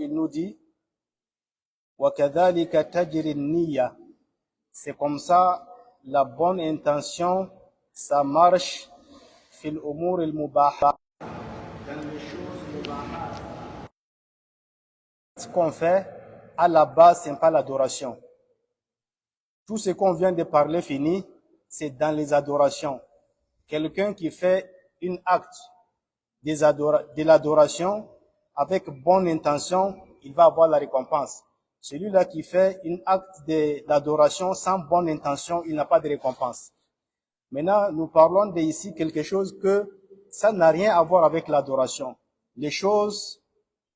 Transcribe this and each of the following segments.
il nous dit وَكَذَلِكَ تَجْرِي النِّيَّةِ. C'est comme ça, la bonne intention, ça marche في الأمور المباحة. Dans les choses mubahat. Ce qu'on fait, à la base, ce n'est pas l'adoration. Tout ce qu'on vient de parler fini, c'est dans les adorations. Quelqu'un qui fait un acte de l'adoration avec bonne intention, il va avoir la récompense. Celui-là qui fait un acte de l'adoration sans bonne intention, il n'a pas de récompense. Maintenant, nous parlons d'ici quelque chose que ça n'a rien à voir avec l'adoration. Les choses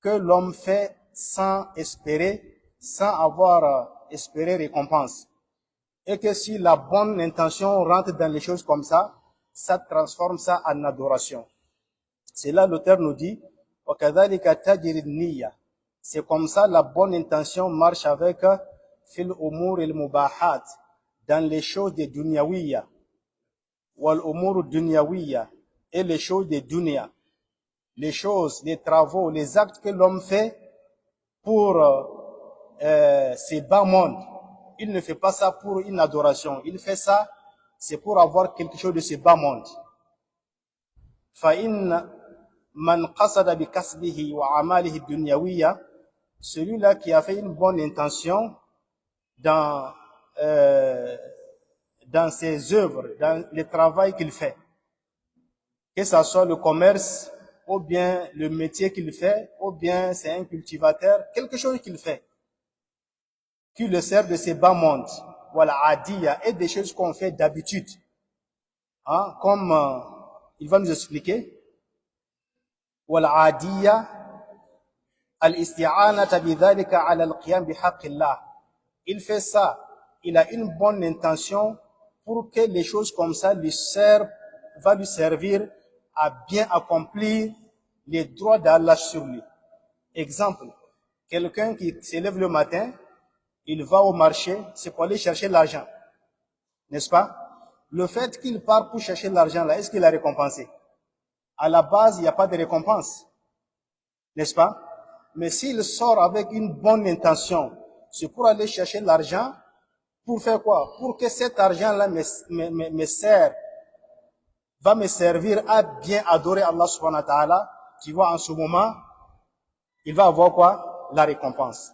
que l'homme fait sans espérer, sans avoir espéré récompense. Et que si la bonne intention rentre dans les choses comme ça transforme ça en adoration. C'est là l'auteur nous dit, وَكَذَلِكَ تَجْرِي النِّيَّةِ. C'est comme ça la bonne intention marche avec فِي الْأُمُورِ الْمُبَاحَاتِ, dans les choses de dunyawiyya. وَالْأُمُورُ الدُّنْيَوِيَّةِ, et les choses de dunya. Les choses, les travaux, les actes que l'homme fait pour ces bas mondes. Il ne fait pas ça pour une adoration. Il fait ça, c'est pour avoir quelque chose de ces bas mondes. فَإِنَّ مَنْ قَصَدَ بِكَسْبِهِ وَعَمَالِهِ الدُّنْيَوِيَّةِ, celui-là qui a fait une bonne intention dans ses œuvres, dans le travail qu'il fait, que ce soit le commerce, ou bien le métier qu'il fait, ou bien c'est un cultivateur, quelque chose qu'il fait, qui le sert de ses bas mondes, voilà, adiya, et des choses qu'on fait d'habitude, hein, comme il va nous expliquer, voilà, adiya, al-isti'anata bidhalika ala al-qiyam bihaqqillah. Il fait ça, il a une bonne intention pour que les choses comme ça va lui servir à bien accomplir les droits d'Allah sur lui. Exemple, quelqu'un qui se lève le matin, il va au marché, c'est pour aller chercher l'argent. N'est-ce pas? Le fait qu'il part pour chercher l'argent là, est-ce qu'il a récompensé? À la base, il n'y a pas de récompense. N'est-ce pas? Mais s'il sort avec une bonne intention, c'est pour aller chercher l'argent, pour faire quoi? Pour que cet argent-là va me servir à bien adorer Allah subhanahu wa ta'ala. Tu vois, en ce moment, il va avoir quoi? La récompense.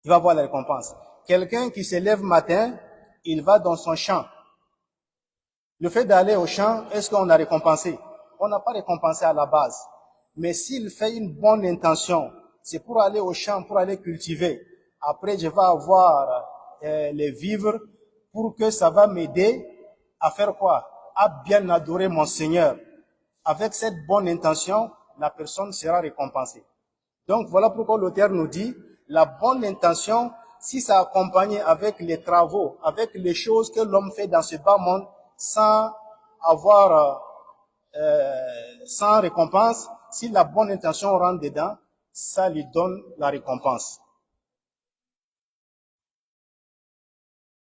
Il va avoir la récompense. Quelqu'un qui se lève matin, il va dans son champ. Le fait d'aller au champ, est-ce qu'on a récompensé? On n'a pas récompensé à la base. Mais s'il fait une bonne intention, c'est pour aller au champ, pour aller cultiver. Après, je vais avoir les vivres pour que ça va m'aider à faire quoi? À bien adorer mon Seigneur. Avec cette bonne intention, la personne sera récompensée. Donc, voilà pourquoi l'auteur nous dit, la bonne intention, si ça accompagne avec les travaux, avec les choses que l'homme fait dans ce bas monde, sans récompense, si la bonne intention rentre dedans, ça lui donne la récompense.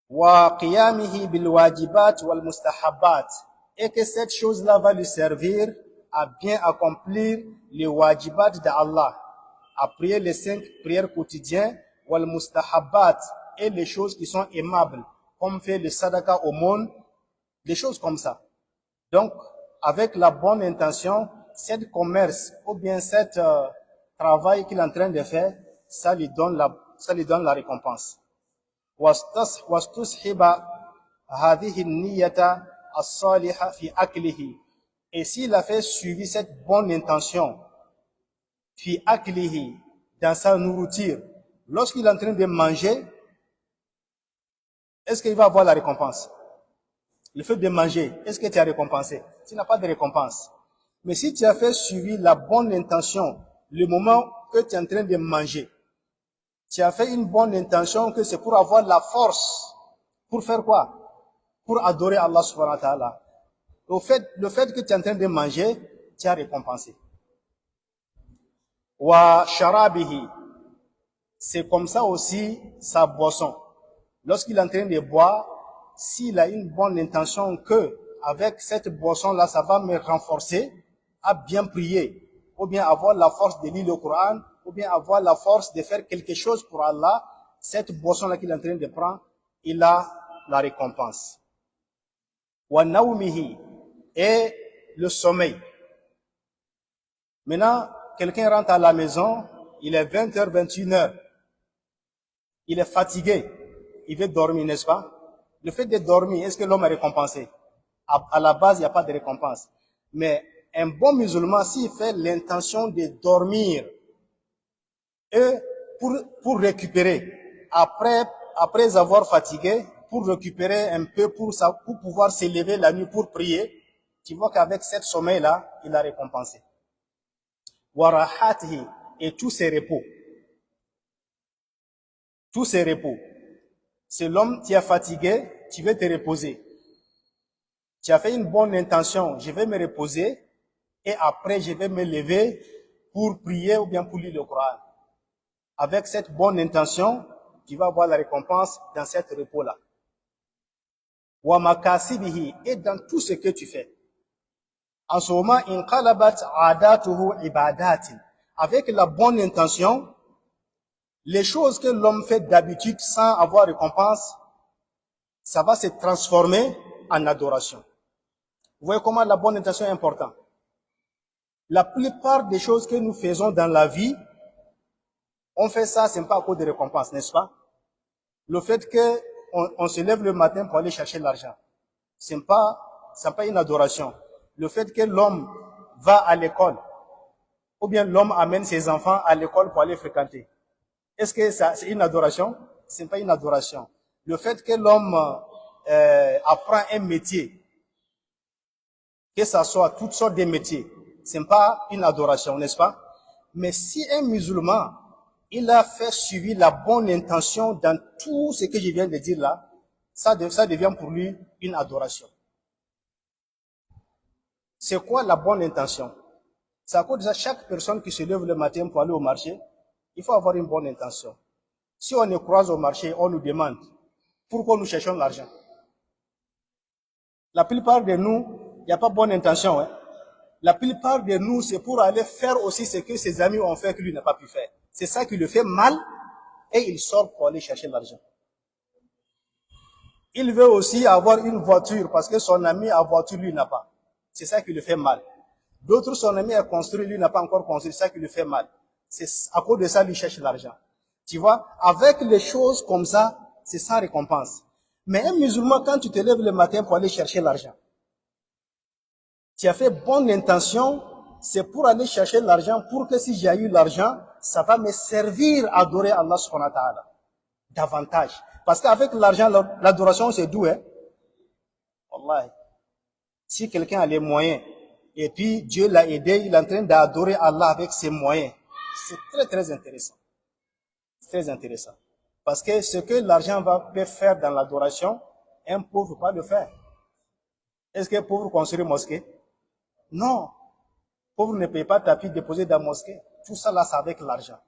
Wa qiyamihi bil wajibat wal mustahabbat, et que cette chose-là va lui servir à bien accomplir les wajibat d'Allah, à prier les 5 prières quotidiennes, wal mustahabbat, et les choses qui sont aimables, comme faire le sadaqa au monde, des choses comme ça. Donc, avec la bonne intention, cet commerce ou bien cet travail qu'il est en train de faire, ça lui donne la récompense. وَاسْتُصْحِبَ هَذِهِ النِّيَّةَ الصَّالِحَةَ فِي أَكْلِهِ. Et s'il a fait suivi cette bonne intention, fi aklihi, dans sa nourriture, lorsqu'il est en train de manger, est-ce qu'il va avoir la récompense? Le fait de manger, est-ce que tu as récompensé? Tu n'as pas de récompense. Mais si tu as fait suivi la bonne intention, le moment que tu es en train de manger, tu as fait une bonne intention que c'est pour avoir la force. Pour faire quoi? Pour adorer Allah subhanahu wa ta'ala. Le fait que tu es en train de manger, tu as récompensé. Wa sharabihi. C'est comme ça aussi sa boisson. Lorsqu'il est en train de boire, s'il a une bonne intention que avec cette boisson-là, ça va me renforcer à bien prier. ou bien avoir la force de lire le Coran, ou bien avoir la force de faire quelque chose pour Allah, cette boisson-là qu'il est en train de prendre, il a la récompense. Wa nawmihi, et le sommeil. Maintenant, quelqu'un rentre à la maison, il est 20h, 21h. Il est fatigué, il veut dormir, n'est-ce pas? Le fait de dormir, est-ce que l'homme est récompensé? À la base, il n'y a pas de récompense. Mais un bon musulman, s'il fait l'intention de dormir et pour récupérer, après avoir fatigué, pour récupérer un peu, pour pouvoir s'élever la nuit pour prier, tu vois qu'avec cette sommeil-là, il a récompensé. Warahatihi, et tous ses repos. Tous ces repos. C'est l'homme qui est fatigué, tu veux te reposer. Tu as fait une bonne intention, je vais me reposer et après je vais me lever pour prier ou bien pour lire le Coran. Avec cette bonne intention, tu vas avoir la récompense dans cet repos-là. Wa makasibihi, et dans tout ce que tu fais. En ce moment, inqalabat adatuhu ibadatin. Avec la bonne intention, les choses que l'homme fait d'habitude sans avoir récompense, ça va se transformer en adoration. Vous voyez comment la bonne intention est importante. La plupart des choses que nous faisons dans la vie, on fait ça, c'est pas à cause de récompense, n'est-ce pas? Le fait que on se lève le matin pour aller chercher l'argent, c'est pas une adoration. Le fait que l'homme va à l'école, ou bien l'homme amène ses enfants à l'école pour aller fréquenter, est-ce que ça, c'est une adoration? C'est pas une adoration. Le fait que l'homme apprend un métier, que ça soit toutes sortes de métiers, c'est pas une adoration, n'est-ce pas? Mais si un musulman, il a fait suivi la bonne intention dans tout ce que je viens de dire là, ça devient pour lui une adoration. C'est quoi la bonne intention? C'est à cause de ça, chaque personne qui se lève le matin pour aller au marché, il faut avoir une bonne intention. Si on nous croise au marché, on nous demande pourquoi nous cherchons l'argent. La plupart de nous, il n'y a pas bonne intention. Hein? La plupart de nous, c'est pour aller faire aussi ce que ses amis ont fait que lui n'a pas pu faire. C'est ça qui le fait mal et il sort pour aller chercher l'argent. Il veut aussi avoir une voiture parce que son ami a voiture, lui n'a pas. C'est ça qui le fait mal. D'autres, son ami a construit, lui n'a pas encore construit, c'est ça qui le fait mal. C'est à cause de ça, lui cherche l'argent. Tu vois, avec les choses comme ça, c'est sans récompense. Mais un musulman, quand tu te lèves le matin pour aller chercher l'argent, tu as fait bonne intention, c'est pour aller chercher l'argent, pour que si j'ai eu l'argent, ça va me servir à adorer Allah subhanahu wa ta'ala. Davantage. Parce qu'avec l'argent, l'adoration, c'est doux, hein. Wallahi. Si quelqu'un a les moyens, et puis Dieu l'a aidé, il est en train d'adorer Allah avec ses moyens, c'est très très intéressant. C'est très intéressant. Parce que ce que l'argent peut faire dans l'adoration, un pauvre ne peut pas le faire. Est-ce qu'un pauvre construit une mosquée? Non. Pauvre ne paye pas tapis déposé dans la mosquée. Tout ça là, c'est avec l'argent.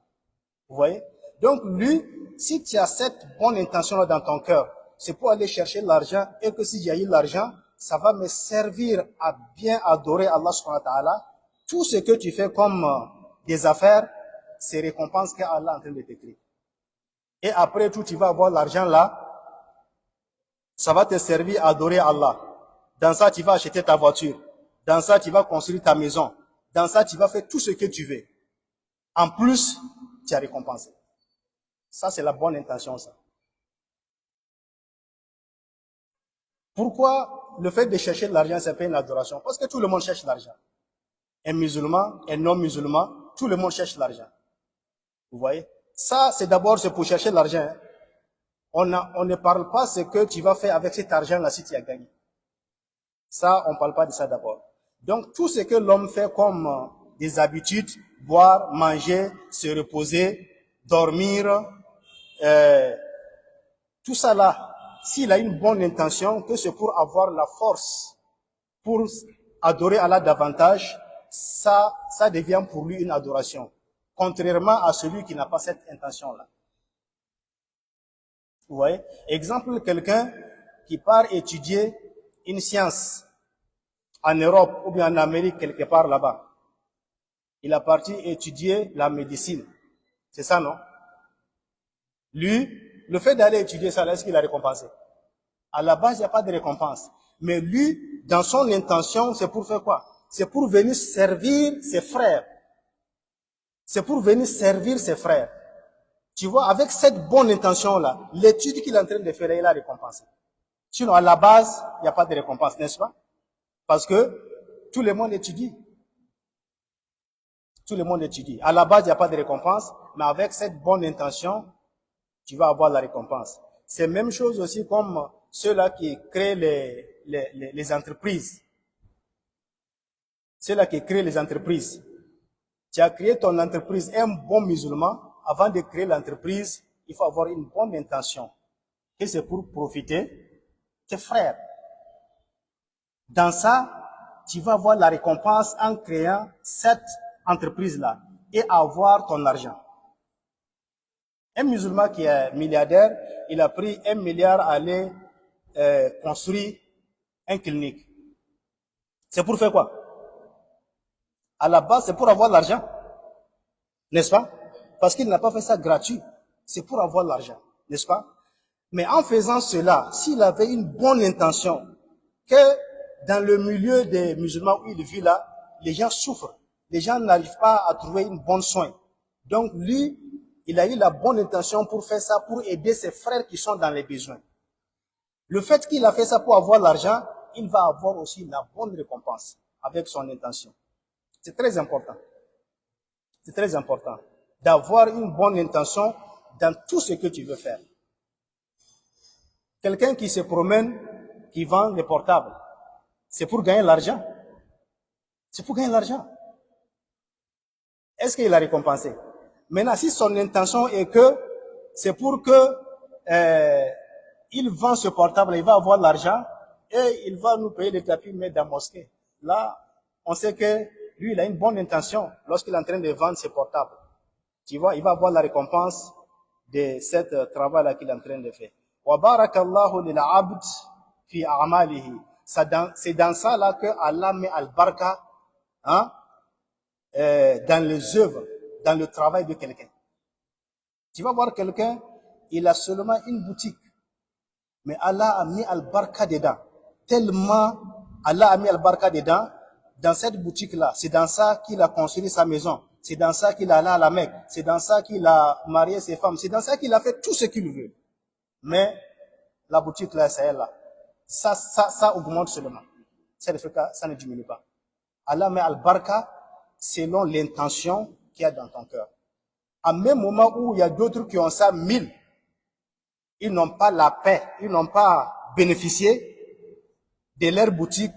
Vous voyez? Donc lui, si tu as cette bonne intention-là dans ton cœur, c'est pour aller chercher l'argent et que si j'ai eu l'argent, ça va me servir à bien adorer Allah subhanahu wa ta'ala. Tout ce que tu fais comme des affaires, c'est récompense qu'Allah est en train de t'écrire. Et après tout, tu vas avoir l'argent là, ça va te servir à adorer Allah. Dans ça, tu vas acheter ta voiture. Dans ça, tu vas construire ta maison. Dans ça, tu vas faire tout ce que tu veux. En plus, tu as récompensé. Ça, c'est la bonne intention, ça. Pourquoi le fait de chercher l'argent, c'est pas une adoration? Parce que tout le monde cherche l'argent. Un musulman, un non-musulman, tout le monde cherche l'argent. Vous voyez? Ça, c'est pour chercher l'argent. On ne parle pas ce que tu vas faire avec cet argent-là si tu as gagné. Ça, on ne parle pas de ça d'abord. Donc, tout ce que l'homme fait comme des habitudes, boire, manger, se reposer, dormir, tout ça là, s'il a une bonne intention, que c'est pour avoir la force, pour adorer Allah davantage, ça devient pour lui une adoration. Contrairement à celui qui n'a pas cette intention-là. Vous voyez? Exemple, quelqu'un qui part étudier une science en Europe ou bien en Amérique, quelque part là-bas. Il est parti étudier la médecine. C'est ça, non? Lui, le fait d'aller étudier ça, est-ce qu'il a récompensé? À la base, il n'y a pas de récompense. Mais lui, dans son intention, c'est pour faire quoi? C'est pour venir servir ses frères. C'est pour venir servir ses frères. Tu vois, avec cette bonne intention-là, l'étude qu'il est en train de faire, il a récompensé. Sinon, à la base, il n'y a pas de récompense, n'est-ce pas? Parce que tout le monde étudie. Tout le monde étudie. À la base, il n'y a pas de récompense, mais avec cette bonne intention, tu vas avoir la récompense. C'est la même chose aussi comme ceux-là qui créent les entreprises. Ceux-là qui créent les entreprises. Tu as créé ton entreprise, un bon musulman, avant de créer l'entreprise, il faut avoir une bonne intention. Et c'est pour profiter tes frères. Dans ça, tu vas avoir la récompense en créant cette entreprise-là et avoir ton argent. Un musulman qui est milliardaire, il a pris 1 milliard à aller construire une clinique. C'est pour faire quoi? À la base, c'est pour avoir l'argent. N'est-ce pas? Parce qu'il n'a pas fait ça gratuit. C'est pour avoir l'argent. N'est-ce pas? Mais en faisant cela, s'il avait une bonne intention, que dans le milieu des musulmans où il vit là, les gens souffrent. Les gens n'arrivent pas à trouver une bonne soin. Donc lui, il a eu la bonne intention pour faire ça, pour aider ses frères qui sont dans les besoins. Le fait qu'il a fait ça pour avoir l'argent, il va avoir aussi la bonne récompense avec son intention. C'est très important. C'est très important d'avoir une bonne intention dans tout ce que tu veux faire. Quelqu'un qui se promène, qui vend des portables, c'est pour gagner l'argent. C'est pour gagner l'argent. Est-ce qu'il a récompensé? Maintenant, si son intention est que c'est pour que il vend ce portable, il va avoir l'argent et il va nous payer les tapis mettre dans la mosquée. Là, on sait que lui, il a une bonne intention lorsqu'il est en train de vendre ses portables. Tu vois, il va avoir la récompense de ce travail-là qu'il est en train de faire. Wa barakallahu lil abd fi a'malihi. C'est dans ça là que Allah met al-baraka, hein, dans les œuvres, dans le travail de quelqu'un. Tu vas voir quelqu'un, il a seulement une boutique, mais Allah a mis al-baraka dedans. Tellement Allah a mis al-baraka dedans, dans cette boutique-là, c'est dans ça qu'il a construit sa maison. C'est dans ça qu'il a allé à la Mecque. C'est dans ça qu'il a marié ses femmes. C'est dans ça qu'il a fait tout ce qu'il veut. Mais la boutique là, c'est elle là. Ça augmente seulement. Ça ne diminue pas. Allah met al-baraka selon l'intention qu'il y a dans ton cœur. À même moment où il y a d'autres qui ont ça 1000, ils n'ont pas la paix, ils n'ont pas bénéficié de leur boutique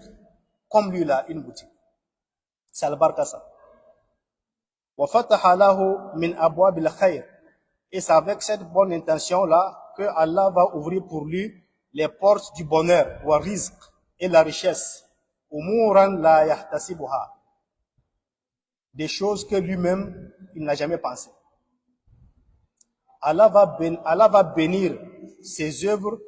comme lui là, une boutique. C'est al-baraka ça. وَفَتَحَ لَهُ مِنْ أَبْوَابِ الْخَيْرِ. Et c'est avec cette bonne intention-là que Allah va ouvrir pour lui les portes du bonheur, wa rizq, et la richesse. umuran la yahtasibuha. Des choses que lui-même, il n'a jamais pensé. Allah va bénir ses œuvres,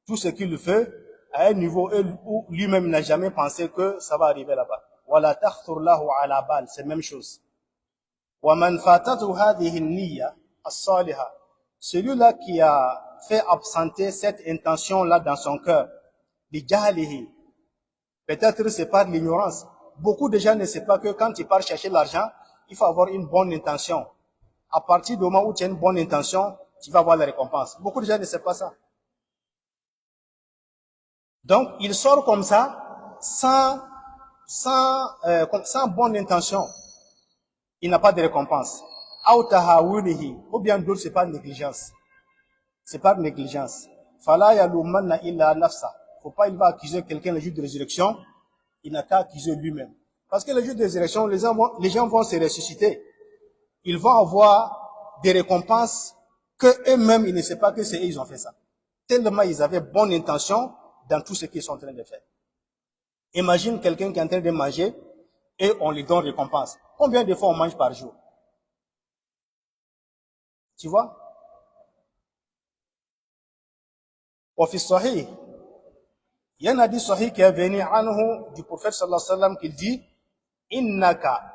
tout ce qu'il fait, à un niveau où lui-même n'a jamais pensé que ça va arriver là-bas. وَلَا تَخْطُرْ لَهُ عَلَى بَالٍ. C'est la même chose. وَمَنْ فَاتَتْهُ هَذِهِ النِّيَّةِ الصَّالِحَةِ. Celui-là qui a fait absenter cette intention-là dans son cœur, بِجَهْلِهِ. Peut-être c'est par l'ignorance. Beaucoup de gens ne savent pas que quand tu pars chercher l'argent, il faut avoir une bonne intention. À partir du moment où tu as une bonne intention, tu vas avoir la récompense. Beaucoup de gens ne savent pas ça. Donc, il sort comme ça, sans bonne intention. Il n'a pas de récompense. Ou bien d'autres, c'est pas négligence. C'est pas négligence. Fala yalumanna illa nafsa. Faut pas, il va accuser quelqu'un le jour de résurrection. Il n'a qu'à accuser lui-même. Parce que le jour de résurrection, les gens vont se ressusciter. Ils vont avoir des récompenses que eux-mêmes, ils ne savent pas que c'est eux, ils ont fait ça. Tellement ils avaient bonne intention dans tout ce qu'ils sont en train de faire. Imagine quelqu'un qui est en train de manger et on lui donne récompense. Combien de fois on mange par jour? Tu vois? Au fils sahih, il y a un hadith sahih qui est venu anhu du prophète sallallahu alayhi wa sallam qui dit innaka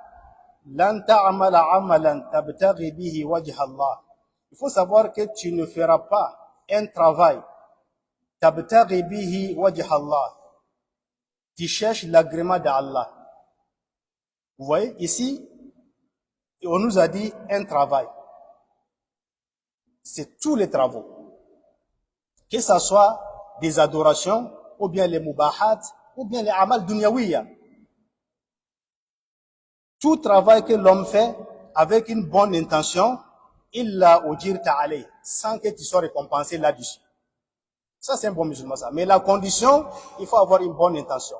Lan ta'amala amalan tabtaghi bihi wajha Allah. Il faut savoir que tu ne feras pas un travail tabtaghi bihi wajha Allah. Tu cherches l'agrément d'Allah. Vous voyez, ici, on nous a dit un travail. C'est tous les travaux. Que ce soit des adorations, ou bien les mubahat, ou bien les amal dunyawiya. Tout travail que l'homme fait avec une bonne intention, illa ujir ta'alay, sans que tu sois récompensé là-dessus. Ça, c'est un bon musulman, ça. Mais la condition, il faut avoir une bonne intention.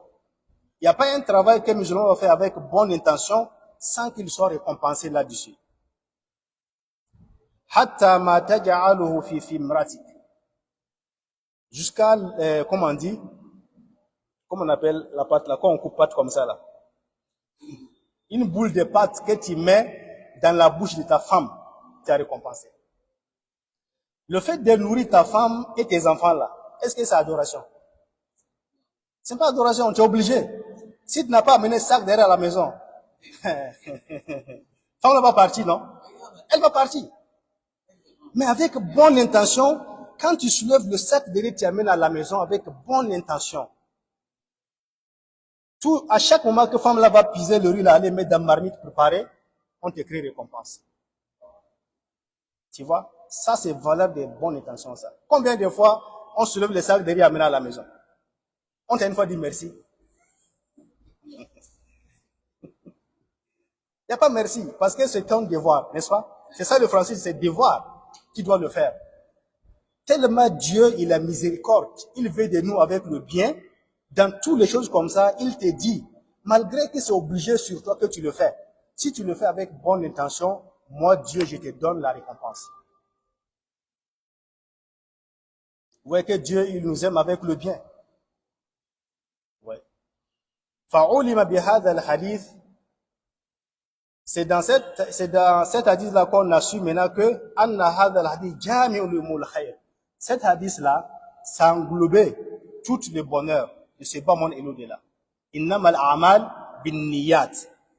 Il n'y a pas un travail que le musulman va faire avec bonne intention sans qu'il soit récompensé là-dessus. Hatta ma taj'aluhu fi fimratik. Jusqu'à, comment on dit, comment on appelle la pâte là, quand on coupe pâte comme ça là. Une boule de pâte que tu mets dans la bouche de ta femme, tu as récompensé. Le fait de nourrir ta femme et tes enfants là, est-ce que c'est adoration? C'est pas adoration, tu es obligé. Si tu n'as pas amené sac derrière la maison, femme ne va partir, non? Elle va partir. Mais avec bonne intention, quand tu soulèves le sac derrière, tu amènes à la maison avec bonne intention. Tout, à chaque moment que femme là va piser le riz là, aller mettre dans la marmite préparée, on t'écrit récompense. Tu vois? Ça, c'est valeur de bonne intention, ça. Combien de fois on soulève le sac derrière, amène à la maison? On t'a une fois dit merci. Il n'y a pas merci, parce que c'est ton devoir, n'est-ce pas? C'est ça le français, c'est devoir. Tu dois le faire. Tellement Dieu, il a miséricorde, il veut de nous avec le bien. Dans toutes les choses comme ça, il te dit, malgré que c'est obligé sur toi que tu le fais, si tu le fais avec bonne intention, moi Dieu, je te donne la récompense. Vous voyez que Dieu, il nous aime avec le bien. Ouais. Fa'ulima bihadha al-hadith. C'est dans cette hadith-là qu'on a su maintenant que anna hadha al-hadith jami'ul umul khayr. Cet hadith-là, ça englobait tout le bonheur de ce bas monde et l'au-delà. Innamal a'mal bin niyat.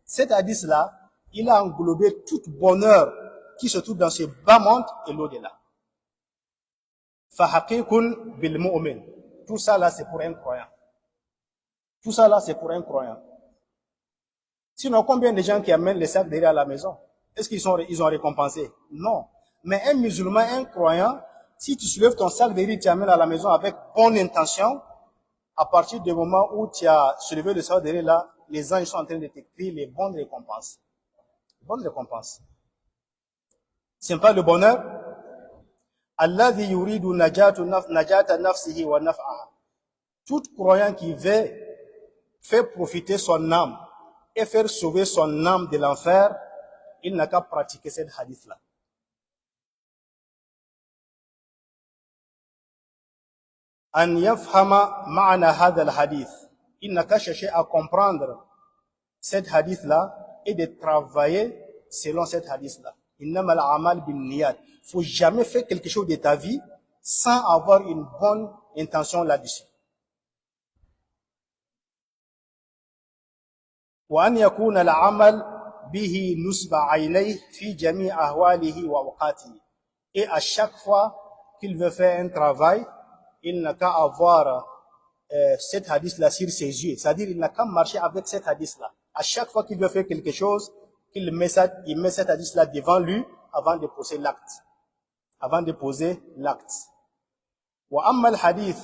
Cet hadith-là, il a englobé tout bonheur qui se trouve dans ce bas monde et l'au-delà. Fahaqiqun bil mu'min. Tout ça là, c'est pour un croyant. Tout ça là, c'est pour un croyant. Sinon, combien de gens qui amènent les sacs derrière la maison? Est-ce qu'ils ont récompensé? Non. Mais un musulman, un croyant, si tu soulèves ton sac derrière, tu amènes à la maison avec bonne intention, à partir du moment où tu as soulevé le sac derrière là, les anges sont en train de t'écrire les bonnes récompenses. Bonnes récompenses. C'est pas le bonheur? Alladhi yuridu najata nafsihi wa naf'aha. Tout croyant qui veut faire profiter son âme et faire sauver son âme de l'enfer, il n'a qu'à pratiquer cette hadith-là. An yafhama ma'ana hadha al-hadith. Il n'a qu'à chercher à comprendre cette hadith-là et de travailler selon cette hadith-là. Innamal a'mal bin niyat. Faut jamais faire quelque chose de ta vie sans avoir une bonne intention là-dessus. وأن يكون العمل به نصب عينيه في جميع أهواله وأوقاته. Et à chaque fois qu'il veut faire un travail, il n'a qu'à avoir cette hadith-là sur ses yeux. C'est-à-dire, il n'a qu'à marcher avec cette hadith-là. À chaque fois qu'il veut faire quelque chose, il met cette hadith-là devant lui avant de poser l'acte. Avant de poser l'acte. Wa amma al-hadith.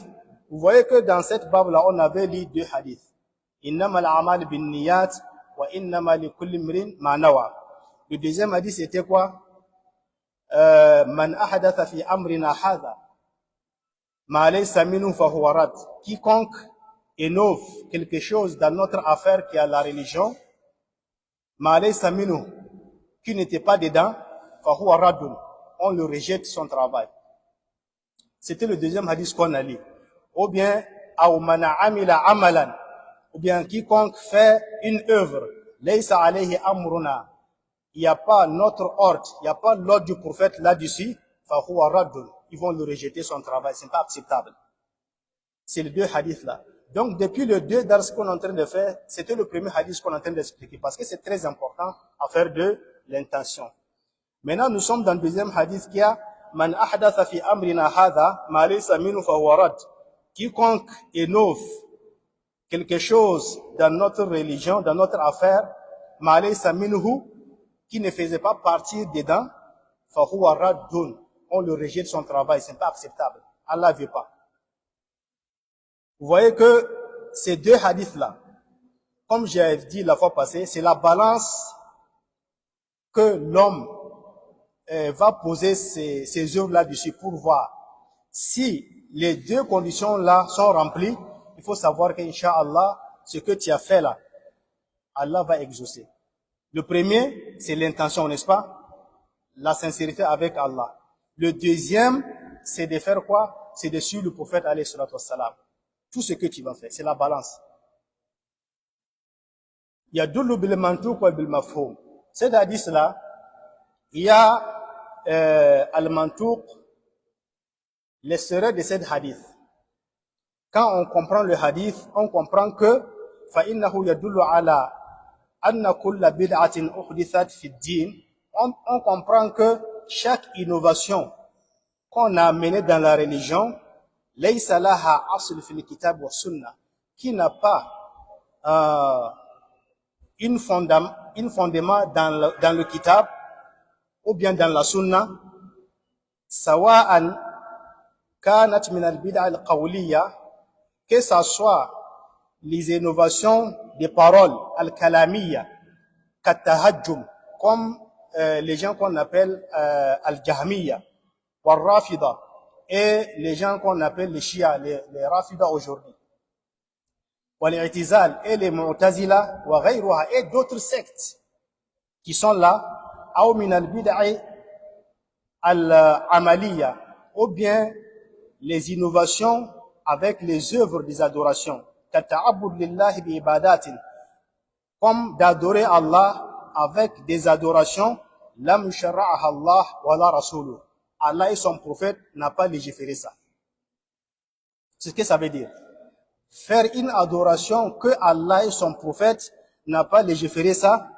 Vous voyez que dans cette bab-là, on avait lu deux hadiths. Innama al-amal bin niyat wa innama li kulli imrin ma nawa. Le deuxième hadith c'était quoi? Man ahadatha fi amrina hadha ma laysa minhu fa huwa rad. Quiconque innove quelque chose dans notre affaire qui est la religion, ma laysa minhu, qui n'était pas dedans, fa huwa radun. On le rejette son travail. C'était le deuxième hadith qu'on a lu. Ou bien aw man amila amalan, ou bien quiconque fait une œuvre, laysa alayhi amruna, il n'y a pas notre ordre, il n'y a pas l'ordre du prophète là-dessus, fa huwa raddun, ils vont le rejeter son travail, c'est pas acceptable. C'est les deux hadiths là. Donc, depuis le 2 dars qu'on est en train de faire, c'était le premier hadith qu'on est en train d'expliquer, parce que c'est très important à faire de l'intention. Maintenant, nous sommes dans le deuxième hadith qui a « Man ahdatha fi amrina hadha, ma laysa minhu fa huwa rad » Quiconque innove quelque chose dans notre religion, dans notre affaire, ma laysa minhu, qui ne faisait pas partie dedans, fa huwa raddun. On le rejette son travail, c'est pas acceptable. Allah ne veut pas. Vous voyez que ces deux hadiths-là, comme j'ai dit la fois passée, c'est la balance que l'homme va poser ces œuvres-là dessus pour voir. Si les deux conditions-là sont remplies, il faut savoir qu'Inch'Allah, ce que tu as fait là, Allah va exaucer. Le premier, c'est l'intention, n'est-ce pas? La sincérité avec Allah. Le deuxième, c'est de faire quoi? C'est de suivre le prophète alayhi salatu wassalam. Tout ce que tu vas faire, c'est la balance. Yadullu bil mantuq wa bil mafhum. Cet hadith-là, il y a al-mantuq, l'extérieur de cet hadith. Quand on comprend le hadith, on comprend que فَإِنَّهُ يَدُلُّ عَلَى أَنَّ كُلَّ بِدْعَةٍ أُحْدِثَتْ فِي الدِّينِ. On comprend que chaque innovation qu'on a amenée dans la religion, لَيْسَ لَهَا أَصْلٌ فِي الْكِتَابِ وَالسُّنَّةِ, qui n'a pas une fondement dans le kitab ou bien dans la sunna, سواء كانت من البدع القولية, que ça soit les innovations des paroles al-kalamiyya, katahajjum, comme les gens qu'on appelle al-jahmiyya, wal-rafida, et les gens qu'on appelle les shia, les rafida aujourd'hui, wal-i'tizal, et les mu'tazila, wa ghayruha, et d'autres sectes qui sont là, ou min al-bid'i al-amaliyya, ou bien les innovations avec les œuvres des adorations, comme d'adorer Allah avec des adorations, lam shara'aha Allah wa la rasuluh. Allah et son prophète n'a pas légiféré ça. C'est ce que ça veut dire. Faire une adoration que Allah et son prophète n'a pas légiféré ça,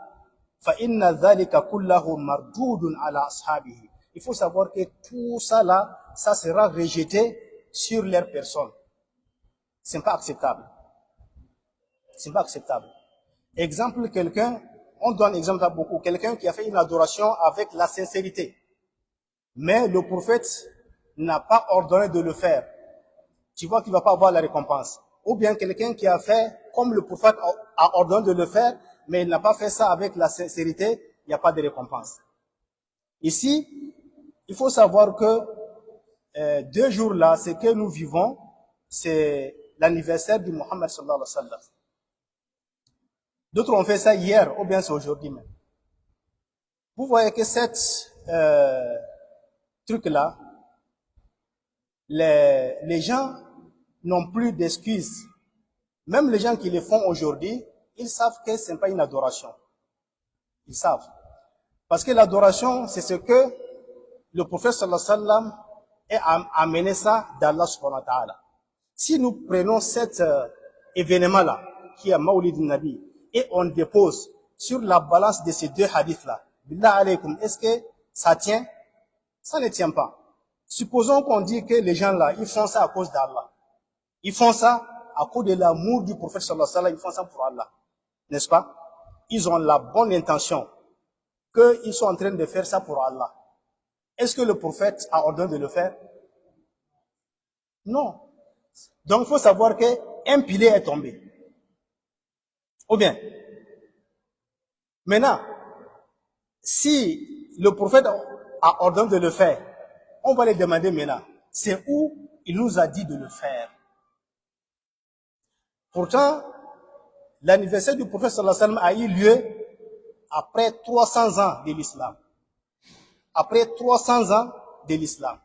fa inna dhalika kullahu mardudun ala ashabihi. Il faut savoir que tout ça là, ça sera rejeté sur leur personne. C'est pas acceptable. C'est pas acceptable. Exemple, quelqu'un, on donne exemple à beaucoup, quelqu'un qui a fait une adoration avec la sincérité, mais le prophète n'a pas ordonné de le faire. Tu vois qu'il va pas avoir la récompense. Ou bien quelqu'un qui a fait comme le prophète a ordonné de le faire, mais il n'a pas fait ça avec la sincérité, il n'y a pas de récompense. Ici, il faut savoir que 2 jours là, ce que nous vivons, c'est l'anniversaire du Muhammad sallallahu alayhi wa sallam. D'autres ont fait ça hier, ou bien c'est aujourd'hui même. Vous voyez que cette truc-là, les gens n'ont plus d'excuses. Même les gens qui le font aujourd'hui, ils savent que ce n'est pas une adoration. Ils savent. Parce que l'adoration, c'est ce que le prophète sallallahu alayhi wa sallam a amené ça d'Allah subhanahu wa ta'ala. Si nous prenons cet événement-là, qui est Mawlid al-Nabi, et on dépose sur la balance de ces deux hadiths-là, billah alaykum, est-ce que ça tient? Ça ne tient pas. Supposons qu'on dit que les gens-là, ils font ça à cause d'Allah. Ils font ça à cause de l'amour du prophète sallallahu alayhi wa sallam, ils font ça pour Allah. N'est-ce pas? Ils ont la bonne intention qu'ils sont en train de faire ça pour Allah. Est-ce que le prophète a ordonné de le faire? Non. Donc, il faut savoir qu'un pilier est tombé. Ou bien, maintenant, si le prophète a ordonné de le faire, on va lui demander maintenant, c'est où il nous a dit de le faire. Pourtant, l'anniversaire du prophète sallallahu alayhi wa sallam a eu lieu après 300 ans de l'islam. Après 300 ans de l'islam.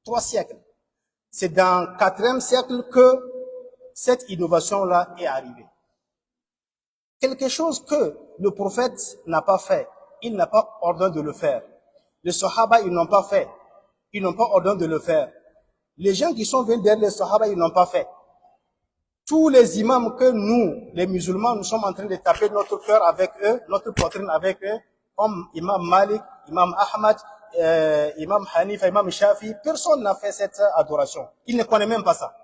3 siècles. C'est dans le 4e siècle que cette innovation-là est arrivée. Quelque chose que le prophète n'a pas fait, il n'a pas ordonné de le faire. Les Sahaba, ils n'ont pas fait. Ils n'ont pas ordonné de le faire. Les gens qui sont venus derrière les Sahaba, ils n'ont pas fait. Tous les imams que nous, les musulmans, nous sommes en train de taper notre cœur avec eux, notre poitrine avec eux, comme Imam Malik, Imam Ahmad, Imam Hanifa, Imam Shafi, personne n'a fait cette adoration. Il ne connaît même pas ça.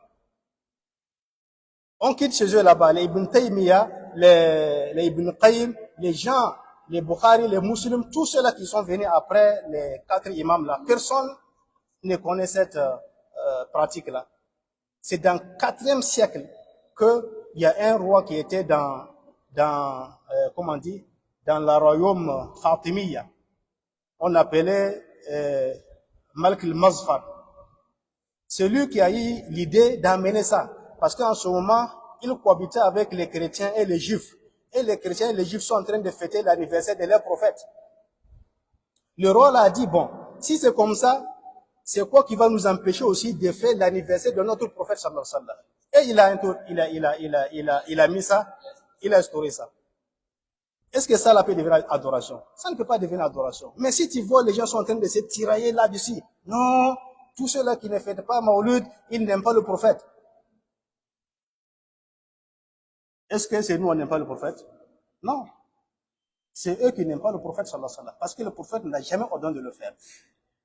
On quitte chez eux là-bas, les Ibn Taymiyyah, les Ibn Qayyim, les gens, les Bukhari, les musulmans, tous ceux-là qui sont venus après les 4 imams là, personne ne connaît cette pratique-là. C'est dans le 4e siècle qu'il y a un roi qui était dans comment on dit, dans le royaume Fatimiyya. On appelait Malik al-Mazfar. C'est lui qui a eu l'idée d'amener ça. Parce qu'en ce moment, il cohabitait avec les chrétiens et les juifs. Et les chrétiens et les juifs sont en train de fêter l'anniversaire de leur prophète. Le roi a dit, bon, si c'est comme ça, c'est quoi qui va nous empêcher aussi de faire l'anniversaire de notre prophète sallallahu alayhi wa sallam? Et il a mis ça, il a instauré ça. Est-ce que ça peut devenir adoration? Ça ne peut pas devenir adoration. Mais si tu vois les gens sont en train de se tirailler là-dessus, non, tous ceux-là qui ne fêtent pas Maouloud, ils n'aiment pas le prophète. Est-ce que c'est nous, on n'aime pas le prophète? Non. C'est eux qui n'aiment pas le prophète sallallahu alayhi wa sallam. Parce que le prophète n'a jamais ordonné de le faire.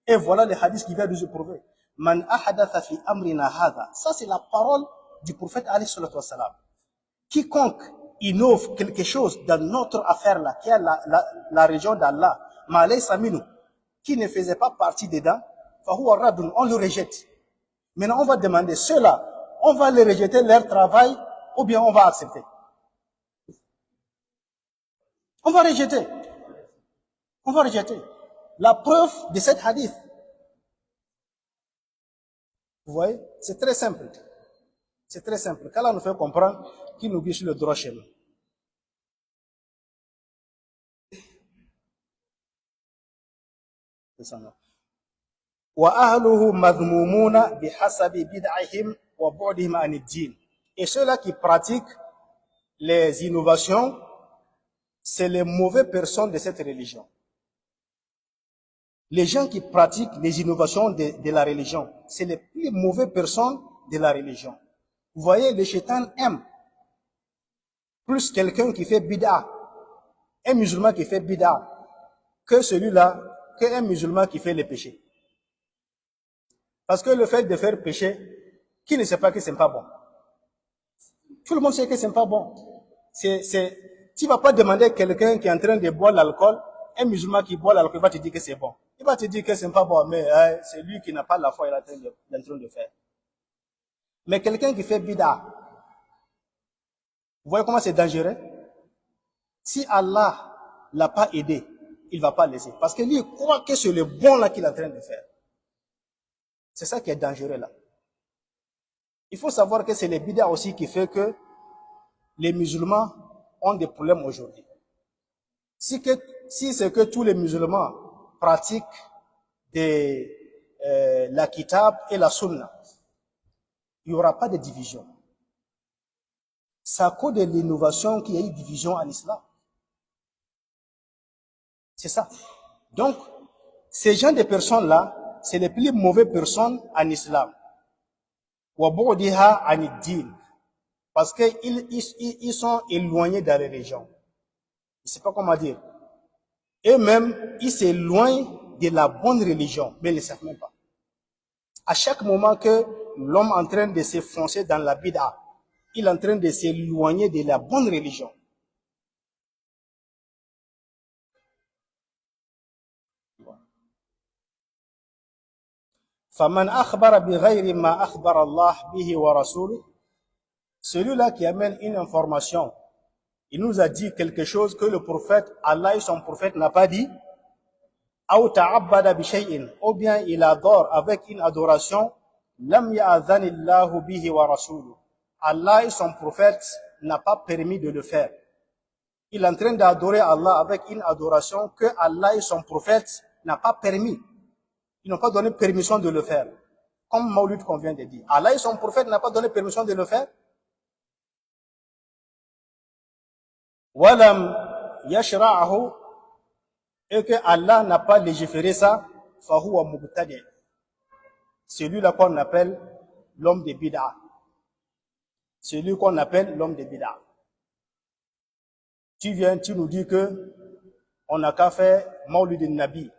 Et voilà les hadiths qui viennent nous prouver. Man ahadatha fi amrina hadha. Ça, c'est la parole du prophète alayhi salatu wa sallam. Quiconque innove quelque chose dans notre affaire là, qui est la région d'Allah, ma laysa minhu, qui ne faisait pas partie dedans, fahuwa radun, on le rejette. Maintenant, on va demander, ceux-là, on va les rejeter leur travail, ou bien on va accepter. On va rejeter. On va rejeter. La preuve de cette hadith. Vous voyez, c'est très simple. C'est très simple. Qu'Allah nous fait comprendre qu'il nous guide sur le droit chemin. C'est ça, non? وَأَهْلُهُ مَذْمُومُونَ بِحَسَبِ بِدْعِهِمْ وَبُعْدِهِمْ عَنِ الدِّينِ. Et ceux-là qui pratiquent les innovations, c'est les mauvaises personnes de cette religion. Les gens qui pratiquent les innovations de la religion, c'est les plus mauvaises personnes de la religion. Vous voyez, le shaitan aime plus quelqu'un qui fait bid'a, un musulman qui fait bid'a, que celui-là, qu'un musulman qui fait les péchés. Parce que le fait de faire péché, qui ne sait pas que c'est pas bon? Tout le monde sait que c'est pas bon. Tu vas pas demander à quelqu'un qui est en train de boire l'alcool, un musulman qui boit l'alcool, il va te dire que c'est bon. Il va te dire que c'est pas bon, mais c'est lui qui n'a pas la foi, il est en train de faire. Mais quelqu'un qui fait bid'a, vous voyez comment c'est dangereux? Si Allah l'a pas aidé, il va pas laisser. Parce que lui, il croit que c'est le bon là qu'il est en train de faire. C'est ça qui est dangereux là. Il faut savoir que c'est les bid'a aussi qui fait que les musulmans ont des problèmes aujourd'hui. Si c'est que tous les musulmans pratiquent la kitab et la sunna, il n'y aura pas de division. C'est à cause de l'innovation qu'il y a eu division en islam. C'est ça. Donc, ces gens de personnes-là, c'est les plus mauvaises personnes en islam. وَبُعْدِهَا عَنِ الدِّينِ. Parce qu'ils sont éloignés de la religion. Je ne sais pas comment dire. Eux-mêmes, ils s'éloignent de la bonne religion, mais ils ne savent même pas. À chaque moment que l'homme est en train de se foncer dans la bid'a, il est en train de s'éloigner de la bonne religion. فَمَنْ أَخْبَرَ بِغَيْرِ مَا أَخْبَرَ اللَّهُ بِهِ وَرَسُولُهُ. Celui-là qui amène une information, il nous a dit quelque chose que le prophète, Allah et son prophète n'a pas dit, أَوْ تَعَبَّدَ بِشَيْءٍ, ou bien il adore avec une adoration, لَمْ يَأْذَنِ اللَّهُ بِهِ وَرَسُولُهُ. Allah et son prophète n'a pas permis de le faire. Il est en train d'adorer Allah avec une adoration que Allah et son prophète n'a pas permis. Ils n'ont pas donné permission de le faire. Comme Maulud qu'on vient de dire. Allah et son prophète n'a pas donné permission de le faire. Walam yashra'ahu, et que Allah n'a pas légiféré ça, fahuwa mubtadi'. Celui-là qu'on appelle l'homme de bid'a. celui qu'on appelle l'homme de bid'a. Tu viens, tu nous dis que on n'a qu'à faire Maulid al-Nabi.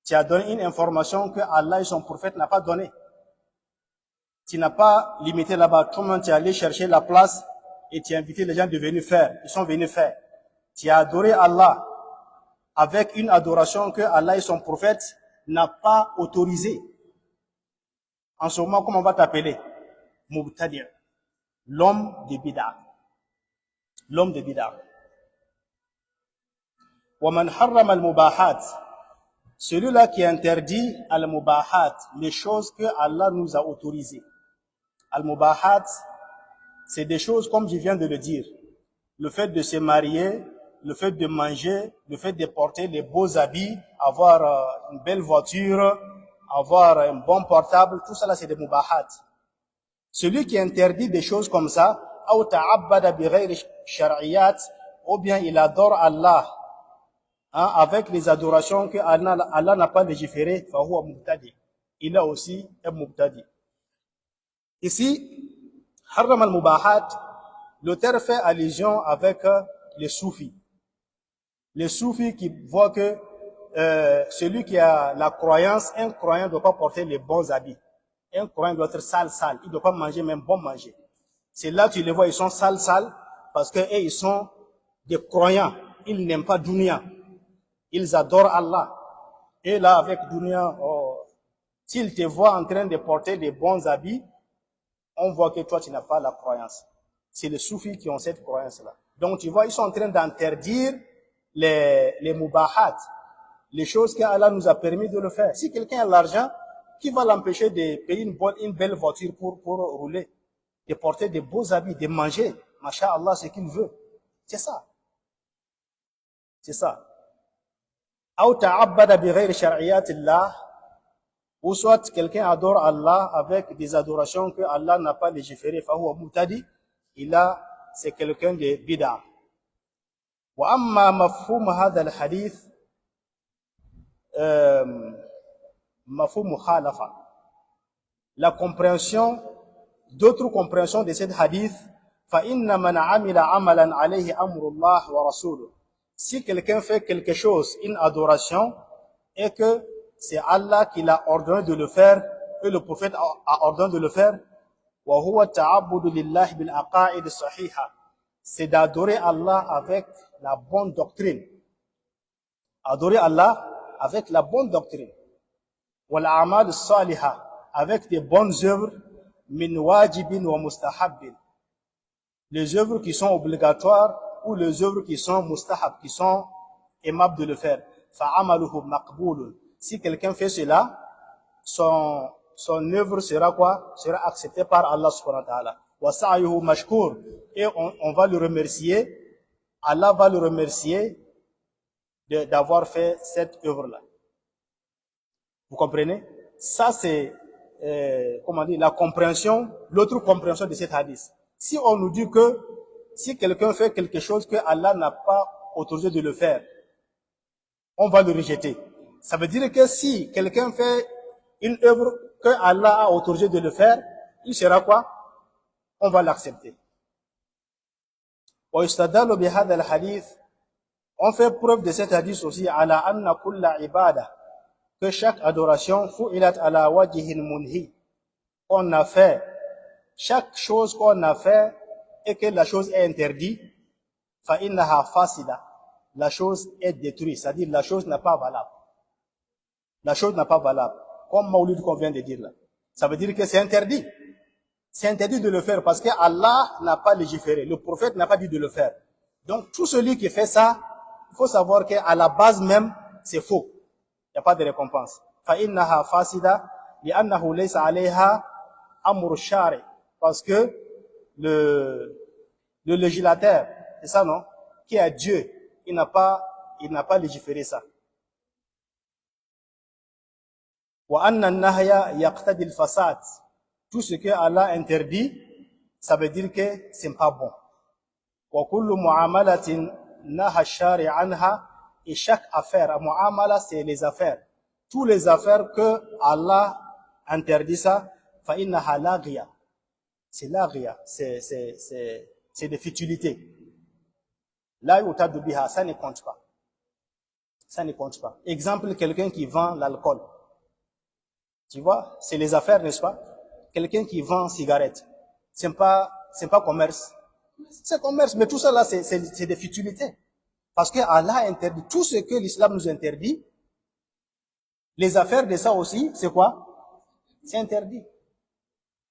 Tu as donné une information que Allah et son prophète n'ont pas donnée. Tu n'as pas limité là-bas. Toi-même, tu es allé chercher la place et tu as invité les gens de venir faire. Ils sont venus faire. Tu as adoré Allah avec une adoration que Allah et son prophète n'ont pas autorisée. En ce moment, comment on va t'appeler? Mubtadi'. L'homme de bid'a. L'homme de bid'a. وَمَنْ حَرَّمَ الْمُبَاحَاتِ. Celui-là qui interdit al-mubahat, les choses que Allah nous a autorisées. Al-mubahat, c'est des choses comme je viens de le dire. Le fait de se marier, le fait de manger, le fait de porter les beaux habits, avoir une belle voiture, avoir un bon portable, tout ça là c'est des mubahat. Celui qui interdit des choses comme ça, ou ta'abbada bi ghayri shar'iyat, ou bien il adore Allah avec les adorations que Allah n'a pas légiférées, fahuwa mubtadi. Il a aussi un mubtadi. Ici, harram al-mubahat, l'auteur fait allusion avec les soufis. Les soufis qui voient que celui qui a la croyance, un croyant ne doit pas porter les bons habits. Un croyant doit être sale. Il ne doit pas manger même bon manger. C'est là tu les vois, ils sont sales parce que ils sont des croyants. Ils n'aiment pas dunya. Ils adorent Allah. Et là, avec dunya, s'ils te voient en train de porter des bons habits, on voit que toi, tu n'as pas la croyance. C'est les soufis qui ont cette croyance-là. Donc, tu vois, ils sont en train d'interdire les mubahat, les choses qu'Allah nous a permis de le faire. Si quelqu'un a l'argent, qui va l'empêcher de payer une belle voiture pour rouler, de porter des beaux habits, de manger, masha'Allah, ce qu'il veut. C'est ça. C'est ça. Ou ta'abbada bi ghayri shar'iyatillah, ou soit quelqu'un adore Allah avec des adorations que Allah n'a pas légiférées, fahuwa mubtadi, c'est quelqu'un de bid'a. Wa amma mafhum hadha al-hadith, mafhum mukhalafa. La compréhension, d'autres compréhensions de cet hadith, fa inna man amila amalan alayhi amrullah wa rasuluh. Si quelqu'un fait quelque chose, une adoration, et que c'est Allah qui l'a ordonné de le faire, et le prophète a ordonné de le faire, wa huwa ta'abbudu lillahi bil aqaid sahiha. C'est d'adorer Allah avec la bonne doctrine. Adorer Allah avec la bonne doctrine. Wal a'mal salihah, avec des bonnes œuvres, min wajibin wa mustahabbin. Les œuvres qui sont obligatoires ou les œuvres qui sont mustahab, qui sont aimables de le faire. Fa'amaluhu maqboulun. Si quelqu'un fait cela, son œuvre sera quoi? Sera acceptée par Allah subhanahu wa ta'ala. Wa sa'yuhu mashkour. Et on va le remercier. Allah va le remercier d'avoir fait cette œuvre-là. Vous comprenez? Ça c'est, la compréhension, l'autre compréhension de cet hadith. Si on nous dit que si quelqu'un fait quelque chose que Allah n'a pas autorisé de le faire, on va le rejeter. Ça veut dire que si quelqu'un fait une œuvre que Allah a autorisé de le faire, il sera quoi? On va l'accepter. ويستدل بهذا الحديث, on fait preuve de cet hadith aussi, على أن كل عبادة, que chaque adoration fu'ilat ala wajhin munhi, on a fait chaque chose qu'on a fait et que la chose est interdite, fa innaha fasida, la chose est détruite, c'est-à-dire la chose n'est pas valable. La chose n'est pas valable, comme Maulid qu'on vient de dire là. Ça veut dire que c'est interdit. C'est interdit de le faire parce que Allah n'a pas légiféré, le prophète n'a pas dit de le faire. Donc tout celui qui fait ça, il faut savoir qu'à la base même, c'est faux. Il n'y a pas de récompense. فَإِنَّهَا فَاسِدَةٌ لِأَنَّهُ لَيْسَ عَلَيْهَا أَمْرُ الشَّارِعِ. Parce que le législateur, c'est ça non? Qui est Dieu, il n'a pas légiféré ça. وَأَنَّ النَّهْيَ يَقْتَدِي الْفَسَادِ. Tout ce que Allah interdit, ça veut dire que c'est pas bon. وَكُلُّ مُعَامَلَةٍ نَهَى الشَّارِعَ عَنْهَا. Et chaque affaire, mu'amala, c'est les affaires. Toutes les affaires que Allah interdit ça, fa innaha laghiya. C'est l'aria, c'est des futilités. Là où tu as de biha, ça ne compte pas. Ça ne compte pas. Exemple, quelqu'un qui vend l'alcool. Tu vois, c'est les affaires, n'est-ce pas? Quelqu'un qui vend cigarettes. C'est pas commerce. C'est commerce, mais tout ça là, c'est des futilités. Parce que Allah interdit tout ce que l'islam nous interdit. Les affaires de ça aussi, c'est quoi? C'est interdit.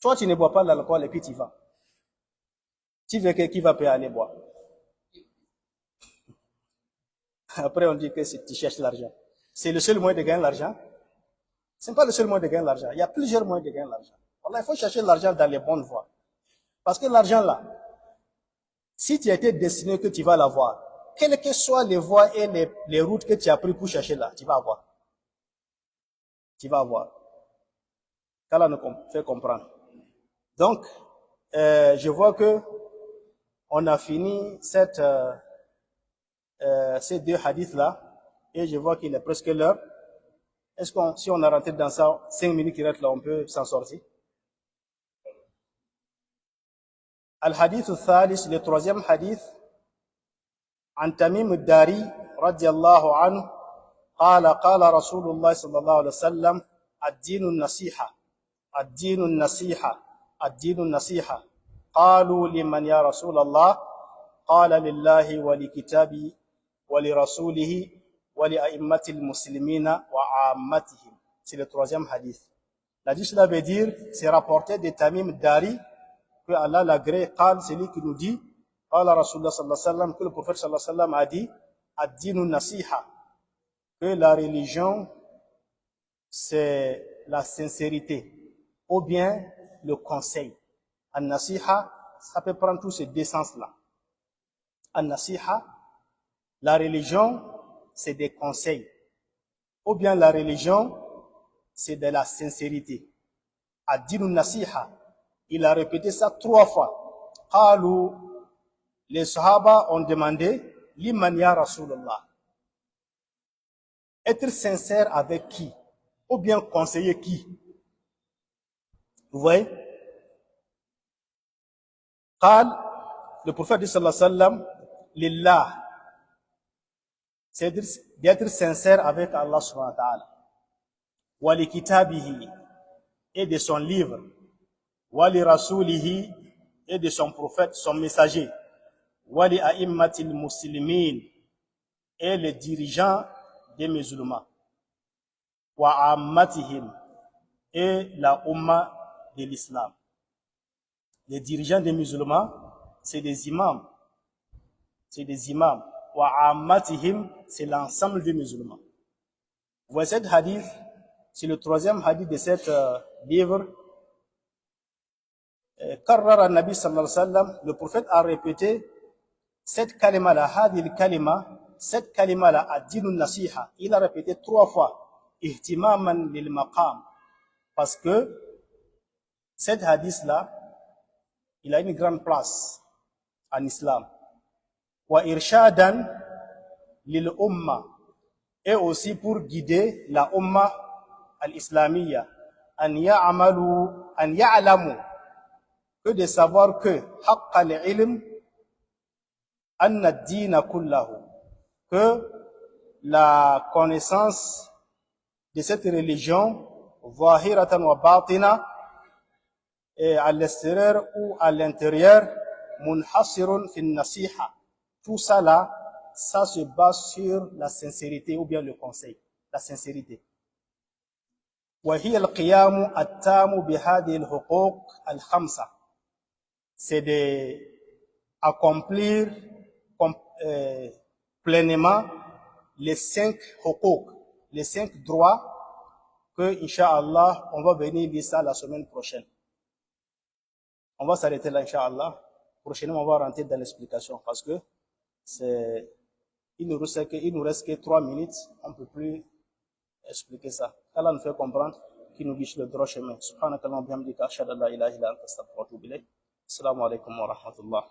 Toi, tu ne bois pas l'alcool et puis tu vas. Tu veux que qui va payer aller boire? Après, on dit que tu cherches l'argent. C'est le seul moyen de gagner l'argent. Ce n'est pas le seul moyen de gagner l'argent. Il y a plusieurs moyens de gagner l'argent. Il faut chercher l'argent dans les bonnes voies. Parce que l'argent là, si tu as été destiné que tu vas l'avoir, quelles que soient les voies et les routes que tu as prises pour chercher là, tu vas avoir. Tu vas avoir. Qu'Allah nous fait comprendre. Donc, je vois que on a fini ces deux hadiths là, et je vois qu'il est presque l'heure. Est-ce que si on a rentré dans ça, 5 minutes qui restent là, on peut s'en sortir? الحديث الثالث le حديث عن تميم الداري رضي الله عنه قال قال رسول الله صلى الله عليه وسلم الدين النصيحة الدين النصيحة الدين النصيحة قالوا لمن يا رسول الله قال لله ولكتابه ولرسوله ولأئمة المسلمين وعامتهم. C'est le troisième hadith. L'hadith cela veut dire, c'est rapporté de Tamim Dari, que Allah l'agrée, qal, c'est lui qui nous dit, qala Rasulullah sallallahu alayhi wa sallam, que le prophète sallallahu alayhi wa sallam a dit, ad-dinu nasiha, que la religion, c'est la sincérité, ou bien le conseil. An-nasiha, ça peut prendre tous ces deux sens-là. An-nasiha, la religion, c'est des conseils. Ou bien la religion, c'est de la sincérité. Ad-dinu nasiha, il a répété ça 3 fois. Qalu, les sahaba ont demandé, liman ya Rasulullah. Être sincère avec qui? Ou bien conseiller qui? Vous voyez? Qal, le prophète sallallahu alayhi wa sallam, lillah. C'est d'être sincère avec Allah subhanahu wa ta'ala. Wa li kitabihi, et de son livre. Wali rasulihi, et de son prophète, son messager. Wali a'immatil muslimin, et les dirigeants des musulmans. Wa ammatihim, et la umma de l'islam. Les dirigeants des musulmans, c'est des imams. C'est des imams. Wa ammatihim, c'est l'ensemble des musulmans. Vous voyez cet hadith, c'est le troisième hadith de cet livre. Karrar al-Nabi sallallahu alayhi wa sallam, le prophète a répété cette kalima-là, hadil kalima, cette kalima-là, ad-dinu nasiha. Il a répété 3 fois, ihtimaman lil maqam, parce que cet hadith-là, il a une grande place en islam. Wa irshadan lil umma, et aussi pour guider la umma al-islamiyya, an ya'lamu, que de savoir que haqqal ilm anna ad-din kullahu, que la connaissance de cette religion, zahiratan wa batina, et à l'extérieur ou à l'intérieur, munhasirun fi nasiha. Tout ça là, ça se base sur la sincérité ou bien le conseil, la sincérité. وهي القيام التام بهذه الحقوق الخمسة. C'est d'accomplir pleinement les 5 huquq, les 5 droits que, Inch'Allah, on va venir lire ça la semaine prochaine. On va s'arrêter là, Inch'Allah. Prochainement, on va rentrer dans l'explication parce que il nous reste que 3 minutes, on ne peut plus expliquer ça. Allah nous fait comprendre qu'il nous guide le droit chemin. Subhanakallah wa bihamdika ashhadu an la ilaha illa anta astaghfiruka wa atubu ilayk. Assalamu alaikum wa rahmatullah.